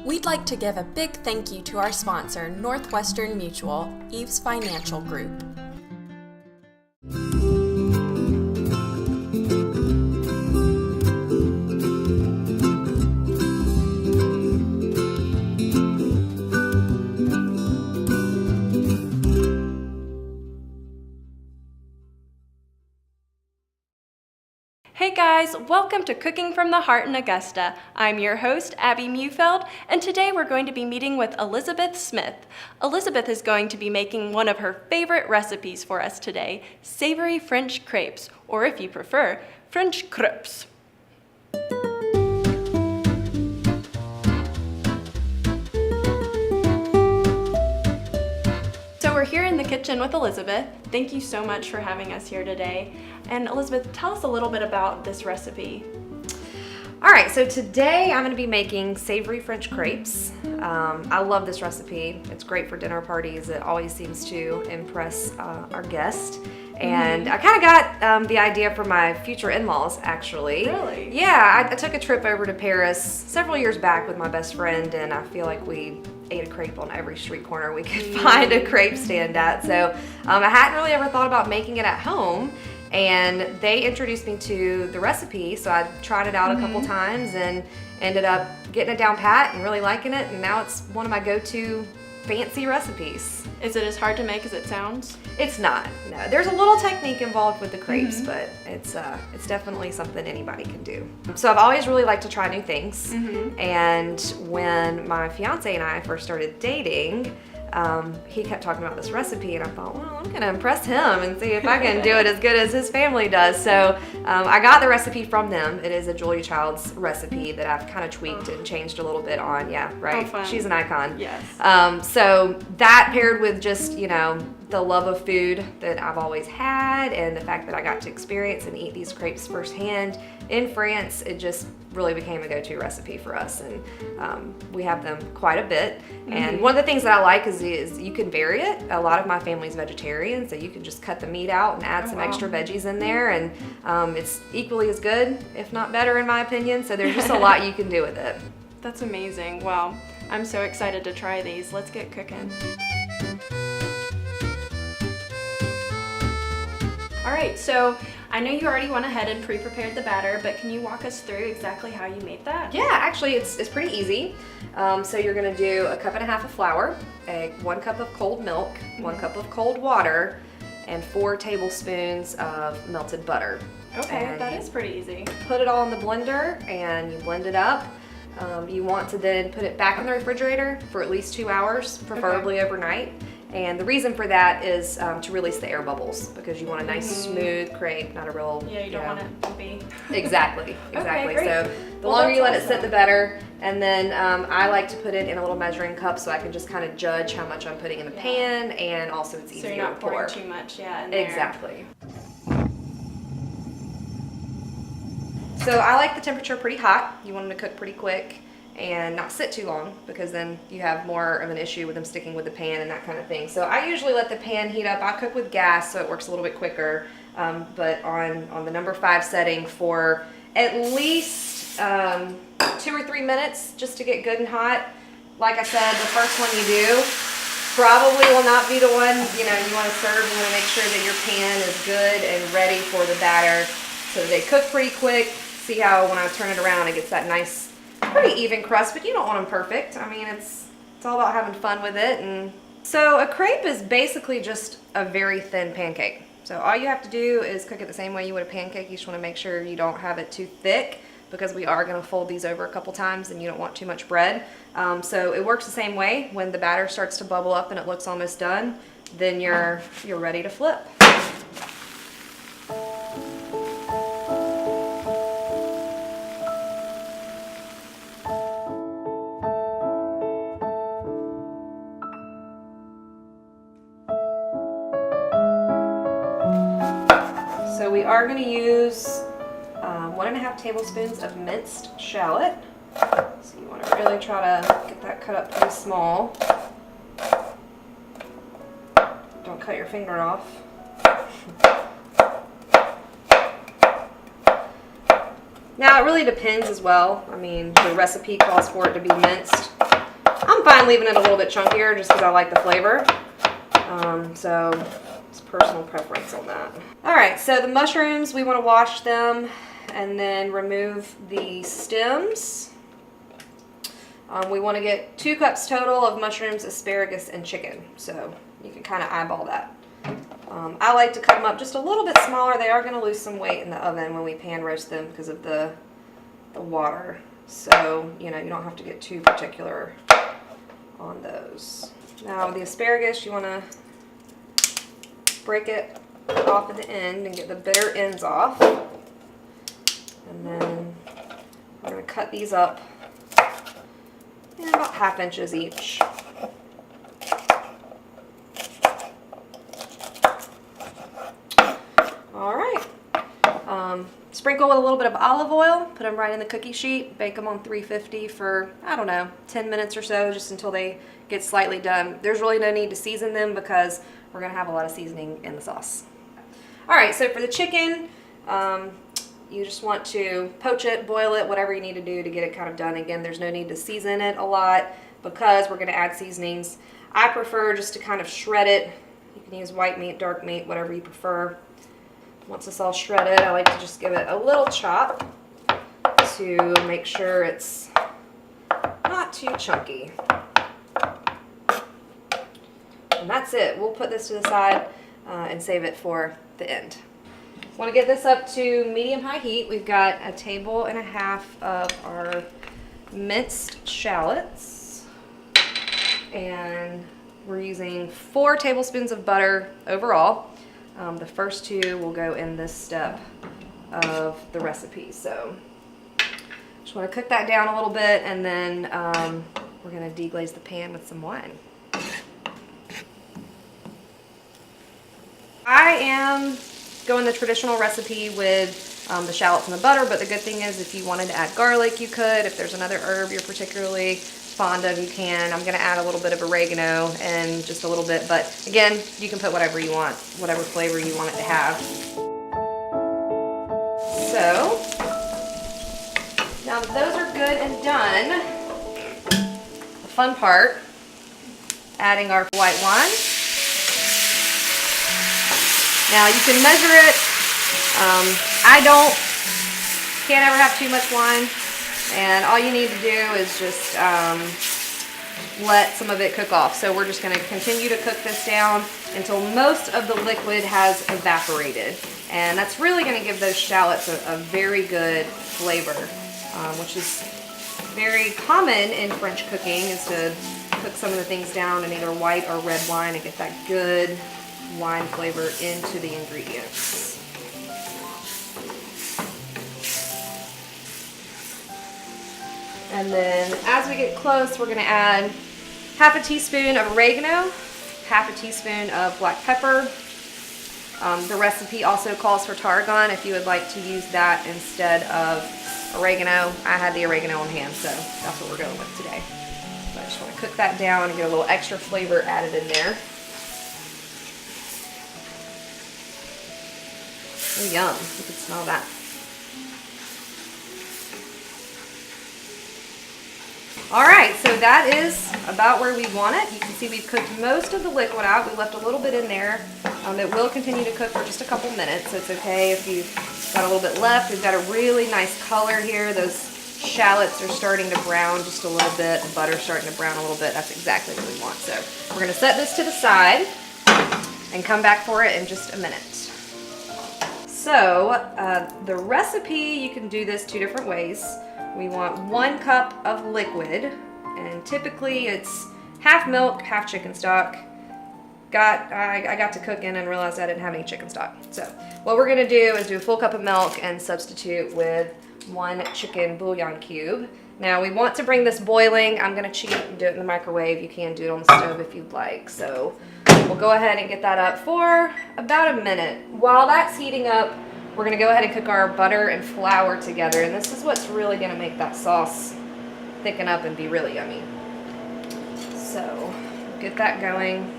We'd like to give a big thank you to our sponsor, Northwestern Mutual, Eves Financial Group. Hey guys, welcome to Cooking from the Heart in Augusta. I'm your host, Abby Mufeld, and today we're going to be meeting with Elizabeth Smith. Elizabeth is going to be making one of her favorite recipes for us today, Savory French Crepes, or if you prefer, French Crepes. So we're here in the kitchen with Elizabeth. Thank you so much for having us here today. And Elizabeth, tell us a little bit about this recipe. All right, so today I'm gonna be making savory French crepes. I love this recipe. It's great for dinner parties. It always seems to impress our guests. And I kind of got the idea from my future in-laws, actually. Really? Yeah, I took a trip over to Paris several years back with my best friend, and I feel like we ate a crepe on every street corner we could find a crepe stand at. So I hadn't really ever thought about making it at home. And they introduced me to the recipe, so I tried it out a couple times and ended up getting it down pat and really liking it, and now it's one of my go-to fancy recipes. Is it as hard to make as it sounds? It's not, no. There's a little technique involved with the crepes, but it's definitely something anybody can do. So I've always really liked to try new things, and when my fiance and I first started dating, he kept talking about this recipe, and I thought, well, I'm gonna impress him and see if I can do it as good as his family does. So I got the recipe from them. It is a Julia Child's recipe that I've kind of tweaked and changed a little bit on. Yeah, right. Fun. She's an icon. Yes. So that paired with just, you know, the love of food that I've always had, and the fact that I got to experience and eat these crepes firsthand in France, it just really became a go-to recipe for us, and we have them quite a bit. And one of the things that I like is you can vary it. A lot of my family's vegetarian, so you can just cut the meat out and add some extra veggies in there, and it's equally as good, if not better, in my opinion. So there's just a lot you can do with it. That's amazing. Wow. I'm so excited to try these. Let's get cooking. All right, so I know you already went ahead and pre-prepared the batter, but can you walk us through exactly how you made that? Yeah, actually it's pretty easy. So you're gonna do 1.5 cups of flour, 1 cup of cold milk, 1 cup of cold water, and 4 tablespoons of melted butter. Okay, and that is pretty easy. Put it all in the blender and you blend it up. You want to then put it back in the refrigerator for at least 2 hours, preferably overnight. And the reason for that is to release the air bubbles, because you want a nice smooth crepe, not a real... Yeah, you don't want it bumpy. Exactly. Okay, great. So the longer you let it sit, the better. And then I like to put it in a little measuring cup so I can just kind of judge how much I'm putting in the pan, and also it's easier so you're not to pour. pouring too much, in there. Exactly. So I like the temperature pretty hot. You want them to cook pretty quick and not sit too long, because then you have more of an issue with them sticking with the pan and that kind of thing. So I usually let the pan heat up. I cook with gas so it works a little bit quicker, but on the number 5 setting for at least 2 or 3 minutes, just to get good and hot. Like I said, the first one you do probably will not be the one you want to serve. You want to make sure that your pan is good and ready for the batter, so they cook pretty quick. See how when I turn it around it gets that nice, pretty even crust, but you don't want them perfect. I mean, it's all about having fun with it. And so a crepe is basically just a very thin pancake. So all you have to do is cook it the same way you would a pancake. You just want to make sure you don't have it too thick, because we are going to fold these over a couple times and you don't want too much bread. So it works the same way. When the batter starts to bubble up and it looks almost done, then you're ready to flip. So we are going to use 1.5 tablespoons of minced shallot. So you want to really try to get that cut up pretty small. Don't cut your finger off. Now it really depends as well. I mean, the recipe calls for it to be minced I'm fine leaving it a little bit chunkier just because I like the flavor. So it's personal preference on that. All right, so the mushrooms, we want to wash them and then remove the stems. We want to get 2 cups total of mushrooms, asparagus, and chicken. So you can kind of eyeball that. I like to cut them up just a little bit smaller. They are going to lose some weight in the oven when we pan roast them because of the water. So, you know, you don't have to get too particular on those. Now the asparagus, you want to break it off at the end and get the bitter ends off. And then we're going to cut these up in about 1/2 inches each. All right. Sprinkle with a little bit of olive oil, put them right in the cookie sheet, bake them on 350 for, I don't know, 10 minutes or so, just until they get slightly done. There's really no need to season them because we're going to have a lot of seasoning in the sauce. All right, so for the chicken, you just want to poach it, boil it, whatever you need to do to get it kind of done. Again, there's no need to season it a lot because we're going to add seasonings. I prefer just to kind of shred it. You can use white meat, dark meat, whatever you prefer. Once it's all shredded, I like to just give it a little chop to make sure it's not too chunky. And that's it. We'll put this to the side and save it for the end. Want to get this up to medium-high heat. We've got 1.5 tables of our minced shallots, and we're using 4 tablespoons of butter overall. The first 2 will go in this step of the recipe. So just want to cook that down a little bit, and then we're going to deglaze the pan with some wine. I am going the traditional recipe with the shallots and the butter, but the good thing is if you wanted to add garlic, you could. If there's another herb you're particularly fond of, you can. I'm going to add a little bit of oregano and just a little bit, but again, you can put whatever you want, whatever flavor you want it to have. So, now that those are good and done, the fun part, adding our white wine. Now you can measure it. Can't ever have too much wine. And all you need to do is just let some of it cook off. So we're just going to continue to cook this down until most of the liquid has evaporated. And that's really going to give those shallots a very good flavor, which is very common in French cooking, is to cook some of the things down in either white or red wine and get that good wine flavor into the ingredients. And then as we get close, we're going to add 1/2 teaspoon of oregano, 1/2 teaspoon of black pepper. The recipe also calls for tarragon if you would like to use that instead of oregano. I had the oregano on hand, so that's what we're going with today. So I just want to cook that down and get a little extra flavor added in there. Oh, yum. You can smell that. Alright, so that is about where we want it. You can see we've cooked most of the liquid out. We left a little bit in there. It will continue to cook for just a couple minutes, so it's okay if you've got a little bit left. We've got a really nice color here. Those shallots are starting to brown just a little bit. The butter's starting to brown a little bit. That's exactly what we want. So we're going to set this to the side and come back for it in just a minute. So the recipe, you can do this 2 different ways. We want 1 cup of liquid, and typically it's half milk, half chicken stock. I got to cooking and realized I didn't have any chicken stock. So what we're gonna do is do a full cup of milk and substitute with 1 chicken bouillon cube. Now we want to bring this boiling. I'm gonna cheat and do it in the microwave. You can do it on the stove if you'd like. So we'll go ahead and get that up for about a minute. While that's heating up, we're gonna go ahead and cook our butter and flour together, and this is what's really gonna make that sauce thicken up and be really yummy. So, get that going.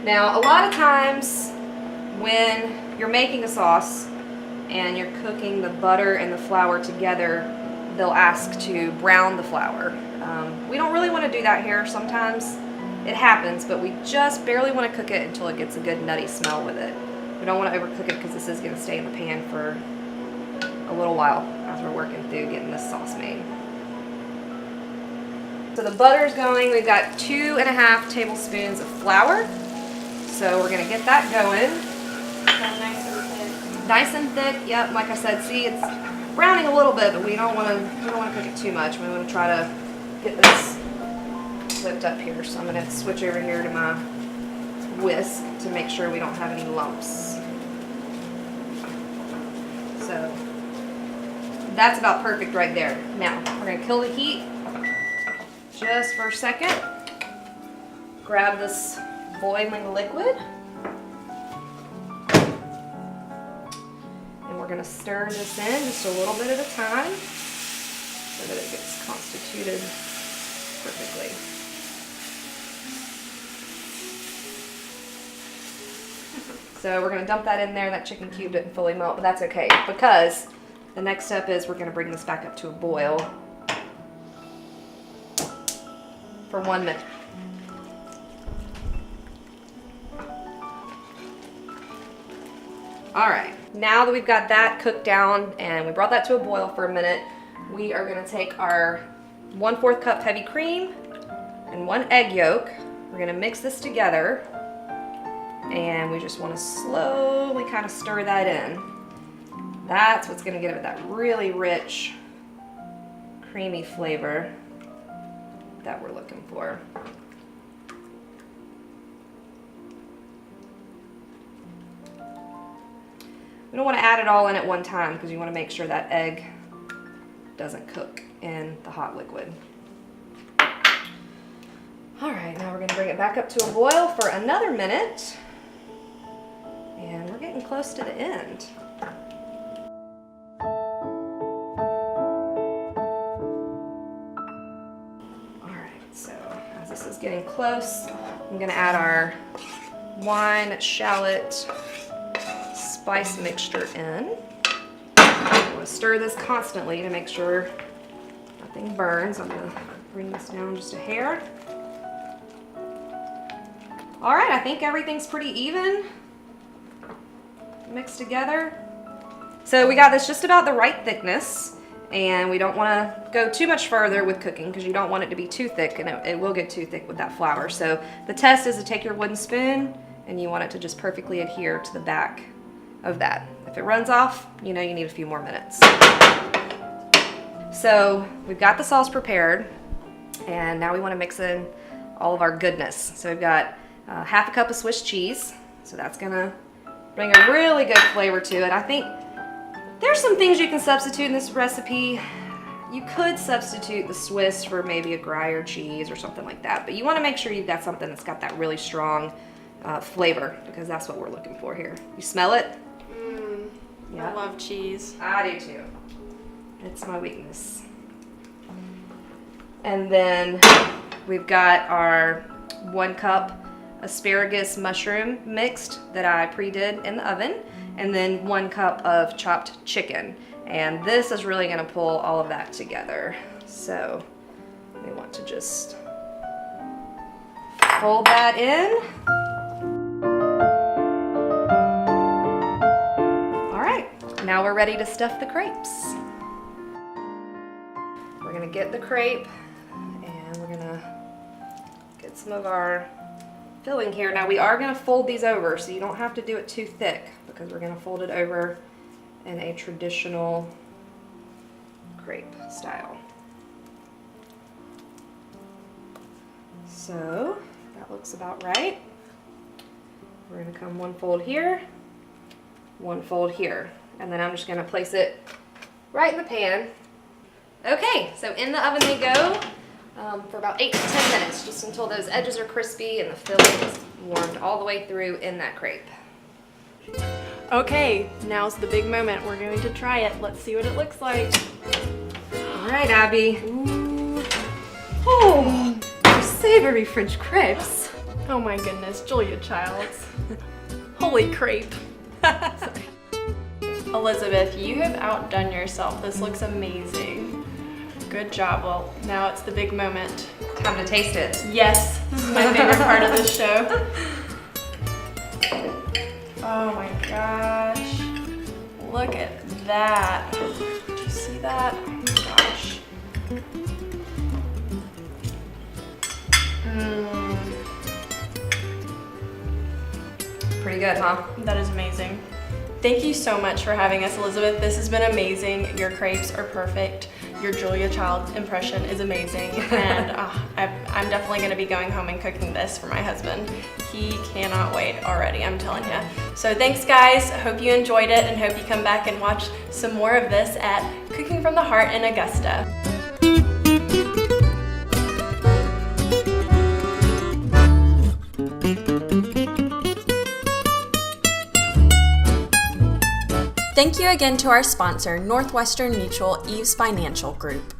Now, a lot of times when you're making a sauce and you're cooking the butter and the flour together, they'll ask to brown the flour. We don't really want want to do that here sometimes. It happens, but we just barely want to cook it until it gets a good nutty smell with it. We don't want to overcook it because this is going to stay in the pan for a little while as we're working through getting this sauce made. So the butter's going. We've got 2.5 tablespoons of flour. So we're going to get that going. Nice and thick. Nice and thick. Yep, like I said, see, it's browning a little bit, but we don't want to cook it too much. We want to try to get this whipped up here. So I'm going to switch over here to my whisk to make sure we don't have any lumps. So that's about perfect right there. Now we're going to kill the heat just for a second. Grab this boiling liquid. And we're going to stir this in just a little bit at a time so that it gets constituted perfectly. So we're going to dump that in there. That chicken cube didn't fully melt, but that's okay because the next step is we're going to bring this back up to a boil for 1 minute. All right, now that we've got that cooked down and we brought that to a boil for a minute, we are going to take our 1/4 cup heavy cream and 1 egg yolk. We're going to mix this together and we just want to slowly kind of stir that in. That's what's going to give it that really rich, creamy flavor that we're looking for. We don't want to add it all in at one time because you want to make sure that egg doesn't cook in the hot liquid. All right, now we're going to bring it back up to a boil for another minute. And we're getting close to the end. All right, so as this is getting close, I'm going to add our wine, shallot, spice mixture in. I want to stir this constantly to make sure nothing burns. I'm going to bring this down just a hair. All right, I think everything's pretty even mixed together. So we got this just about the right thickness, and we don't want to go too much further with cooking because you don't want it to be too thick, and it will get too thick with that flour. So the test is to take your wooden spoon and you want it to just perfectly adhere to the back of that. If it runs off, you know you need a few more minutes. So we've got the sauce prepared, and now we want to mix in all of our goodness. So we've got 1/2 cup of Swiss cheese. So that's gonna bring a really good flavor to it. I think there's some things you can substitute in this recipe. You could substitute the Swiss for maybe a Gruyere cheese or something like that, but you want to make sure you've got something that's got that really strong flavor, because that's what we're looking for here. You smell it? I love cheese. I do too. It's my weakness. And then we've got our 1 cup asparagus mushroom mixed that I pre-did in the oven, and then 1 cup of chopped chicken. And this is really going to pull all of that together. So we want to just fold that in. All right, now we're ready to stuff the crepes. We're going to get the crepe and we're going to get some of our filling here. Now we are going to fold these over, so you don't have to do it too thick because we're going to fold it over in a traditional crepe style. So that looks about right. We're going to come 1 fold here, 1 fold here, and then I'm just going to place it right in the pan. Okay, so in the oven they go for about 8 to 10 minutes, just until those edges are crispy and the filling is warmed all the way through in that crepe. Okay, now's the big moment. We're going to try it. Let's see what it looks like. All right, Abby. Ooh. Oh, savory French crepes. Oh my goodness, Julia Childs. Holy crepe. Elizabeth, you have outdone yourself. This looks amazing. Good job. Well, now it's the big moment. Time to taste it. Yes, this is my favorite part of this show. Oh my gosh. Look at that. Did you see that? Oh my gosh. Pretty good, huh? That is amazing. Thank you so much for having us, Elizabeth. This has been amazing. Your crepes are perfect. Your Julia Child impression is amazing. And I'm definitely going to be going home and cooking this for my husband. He cannot wait already, I'm telling you. So thanks, guys. Hope you enjoyed it and hope you come back and watch some more of this at Cooking from the Heart in Augusta. Thank you again to our sponsor, Northwestern Mutual Eves Financial Group.